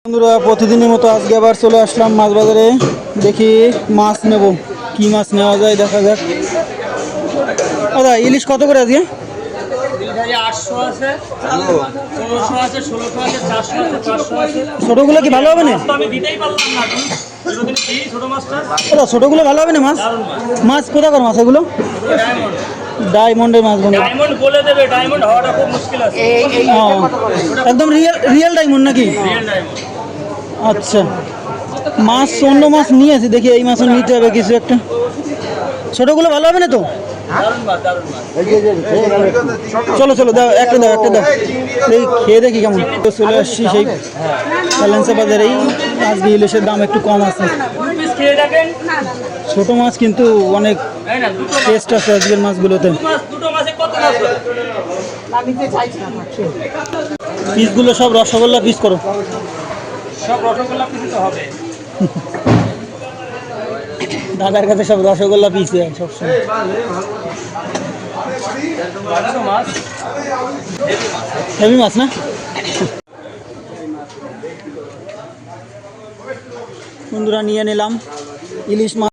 বন্ধুরা প্রতিদিনের মতো আজকে আবার চলে আসলাম মাছ বাজারে। দেখি মাছ নেব, কি মাছ নেওয়া যায় দেখা যাক। দাদা ইলিশ কত করে আজকে? 800 আছে, 1500 আছে, 1600 আছে, 400 আছে, 500 আছে। ছোটগুলো কি ভালো হবে না? তো আমি দিতেই পারলাম না। যদি এই ছোট মাছটা দাদা ছোটগুলো ভালো হবে না? মাছ মাছ কোথাকার মাছ এগুলো? ডায়মন্ড, ডায়মন্ডের মাছ বন্ধু। ডায়মন্ড বলে দেবে, ডায়মন্ড হওয়াটা খুব মুশকিল আছে। ও, একদম রিয়েল রিয়েল ডায়মন্ড নাকি? Real diamond. আচ্ছা, মাছ অন্য মাছ নিয়েছি, দেখি এই মাছও নিতে হবে কিছু একটা। ছোটগুলো ভালো হবে না তো? দারুণ মাছ, দারুণ মাছ। চলো চলো দাও, একটা দাও, একটা দাও, এই খেয়ে দেখি কেমন। তো চলে আসছি সেই কালেন্সা বাজারেই। আজকে ইলিশের দাম একটু কম আছে। পিস খেয়ে দেখেন। ছোট মাছ কিন্তু অনেক তাই না? দুটো টেস্ট আছে আজকের মাছগুলোতে। মাছ, দুটো মাছে কত মাছ হয়? পিসগুলো সব রসগোল্লা পিস করো। সব রসগোল্লা পিস তো হবে। দাদার কাছে সব রসগোল্লা পিস সবসময়। 500 মাছ। হেভি মাছ না? বন্ধুরা নিয়ে নিলাম ইলিশ মাছ।